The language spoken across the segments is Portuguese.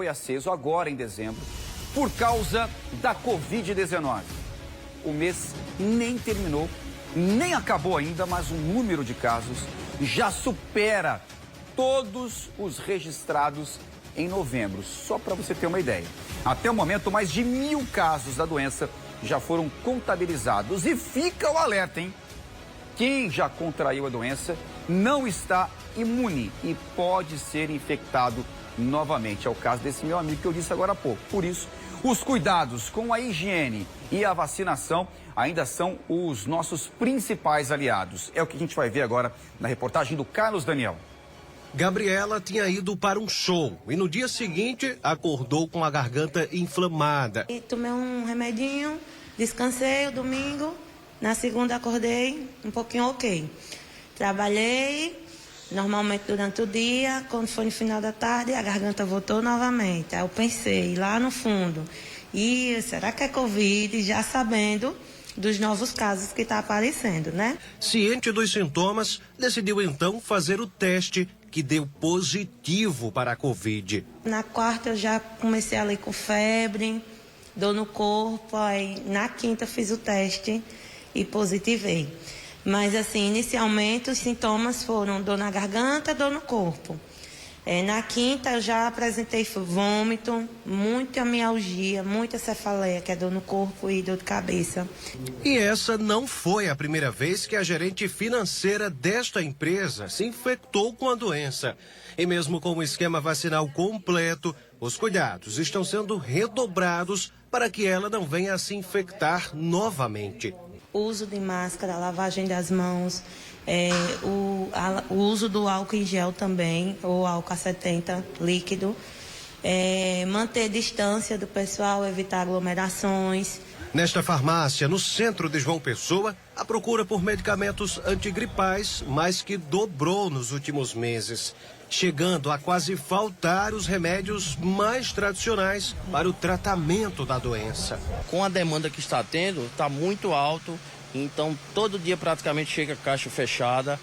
foi aceso agora em dezembro por causa da Covid-19. O mês nem terminou, nem acabou ainda, mas o número de casos já supera todos os registrados em novembro. Só para você ter uma ideia. Até o momento, mais de 1.000 casos da doença já foram contabilizados. E fica o alerta, hein? Quem já contraiu a doença não está imune e pode ser infectado novamente. É o caso desse meu amigo que eu disse agora há pouco. Por isso, os cuidados com a higiene e a vacinação ainda são os nossos principais aliados. É o que a gente vai ver agora na reportagem do Carlos Daniel. Gabriela tinha ido para um show e no dia seguinte acordou com a garganta inflamada. E tomei um remedinho, descansei o domingo, na segunda acordei um pouquinho ok. Trabalhei normalmente durante o dia, quando foi no final da tarde a garganta voltou novamente. Aí eu pensei lá no fundo, será que é Covid? Já sabendo dos novos casos que está aparecendo, né? Ciente dos sintomas, decidiu então fazer o teste que deu positivo para a Covid. Na quarta eu já comecei ali com febre, dor no corpo, aí na quinta fiz o teste e positivei. Mas assim, inicialmente os sintomas foram dor na garganta, dor no corpo. Na quinta eu já apresentei vômito, muita mialgia, muita cefaleia, que é dor no corpo e dor de cabeça. E essa não foi a primeira vez que a gerente financeira desta empresa se infectou com a doença. E mesmo com o esquema vacinal completo, os cuidados estão sendo redobrados para que ela não venha a se infectar novamente. O uso de máscara, lavagem das mãos, o uso do álcool em gel também, ou álcool a 70 líquido, manter distância do pessoal, evitar aglomerações. Nesta farmácia, no centro de João Pessoa, a procura por medicamentos antigripais mais que dobrou nos últimos meses, chegando a quase faltar os remédios mais tradicionais para o tratamento da doença. Com a demanda que está tendo, está muito alto, então todo dia praticamente chega caixa fechada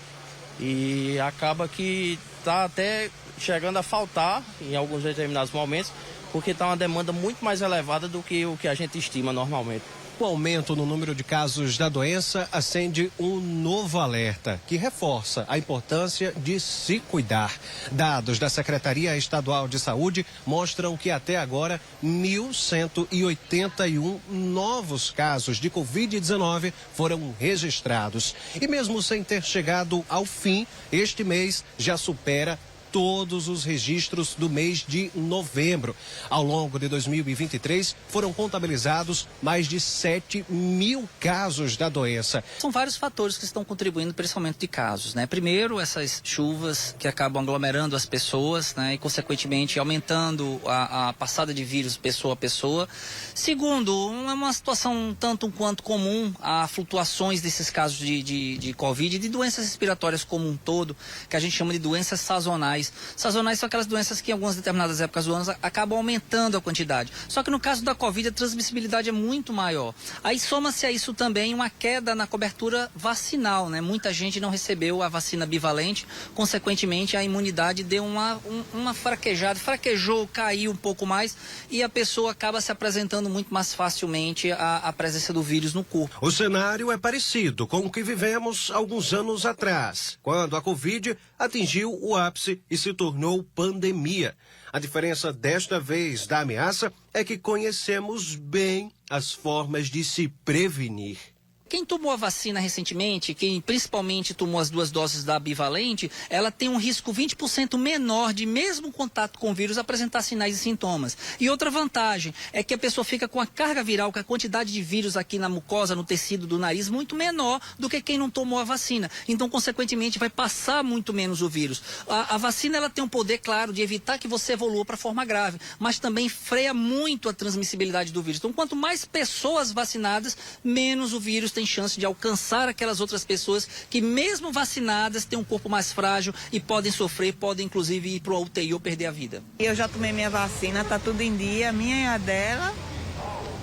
e acaba que está até chegando a faltar em alguns determinados momentos, porque está uma demanda muito mais elevada do que o que a gente estima normalmente. O aumento no número de casos da doença acende um novo alerta que reforça a importância de se cuidar. Dados da Secretaria Estadual de Saúde mostram que até agora 1.181 novos casos de Covid-19 foram registrados. E mesmo sem ter chegado ao fim, este mês já supera todos os registros do mês de novembro. Ao longo de 2023, foram contabilizados mais de 7.000 casos da doença. São vários fatores que estão contribuindo para esse aumento de casos, né? Primeiro, essas chuvas que acabam aglomerando as pessoas, né? E, consequentemente, aumentando a passada de vírus pessoa a pessoa. Segundo, é uma situação tanto quanto comum a flutuações desses casos de Covid e de doenças respiratórias como um todo, que a gente chama de doenças sazonais. Sazonais são aquelas doenças que em algumas determinadas épocas do ano acabam aumentando a quantidade. Só que no caso da Covid a transmissibilidade é muito maior. Aí soma-se a isso também uma queda na cobertura vacinal, né? Muita gente não recebeu a vacina bivalente, consequentemente a imunidade deu uma fraquejada, fraquejou, caiu um pouco mais e a pessoa acaba se apresentando muito mais facilmente a presença do vírus no corpo. O cenário é parecido com o que vivemos alguns anos atrás, quando a Covid atingiu o ápice e se tornou pandemia. A diferença desta vez da ameaça é que conhecemos bem as formas de se prevenir. Quem tomou a vacina recentemente, quem principalmente tomou as 2 doses da bivalente, ela tem um risco 20% menor de, mesmo contato com o vírus, apresentar sinais e sintomas. E outra vantagem é que a pessoa fica com a carga viral, com a quantidade de vírus aqui na mucosa, no tecido do nariz, muito menor do que quem não tomou a vacina. Então, consequentemente, vai passar muito menos o vírus. A vacina ela tem um poder, claro, de evitar que você evolua para forma grave, mas também freia muito a transmissibilidade do vírus. Então, quanto mais pessoas vacinadas, menos o vírus tem chance de alcançar aquelas outras pessoas que, mesmo vacinadas, têm um corpo mais frágil e podem sofrer, podem inclusive ir para o UTI ou perder a vida. Eu já tomei minha vacina, tá tudo em dia, a minha e a dela.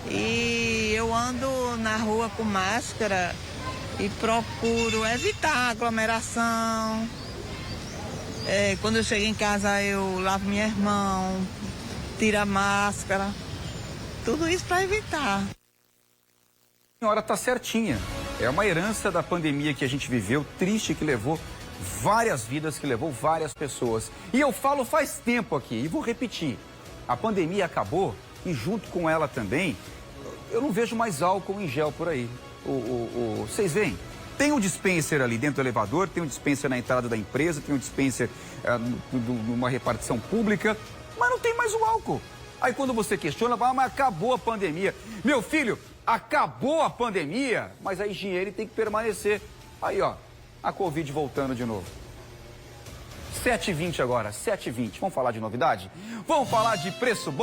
E eu ando na rua com máscara e procuro evitar aglomeração. Quando eu chego em casa eu lavo minhas mãos, tira a máscara. Tudo isso para evitar. A senhora está certinha. É uma herança da pandemia que a gente viveu, triste, que levou várias vidas, que levou várias pessoas. E eu falo faz tempo aqui, e vou repetir. A pandemia acabou e junto com ela também, eu não vejo mais álcool em gel por aí. Vocês veem? Tem um dispenser ali dentro do elevador, tem um dispenser na entrada da empresa, tem um dispenser numa repartição pública, mas não tem mais o álcool. Aí quando você questiona, mas acabou a pandemia. Meu filho, acabou a pandemia, mas a higiene tem que permanecer. Aí, ó, a Covid voltando de novo. 7h20 agora, 7h20. Vamos falar de novidade? Vamos falar de preço bom?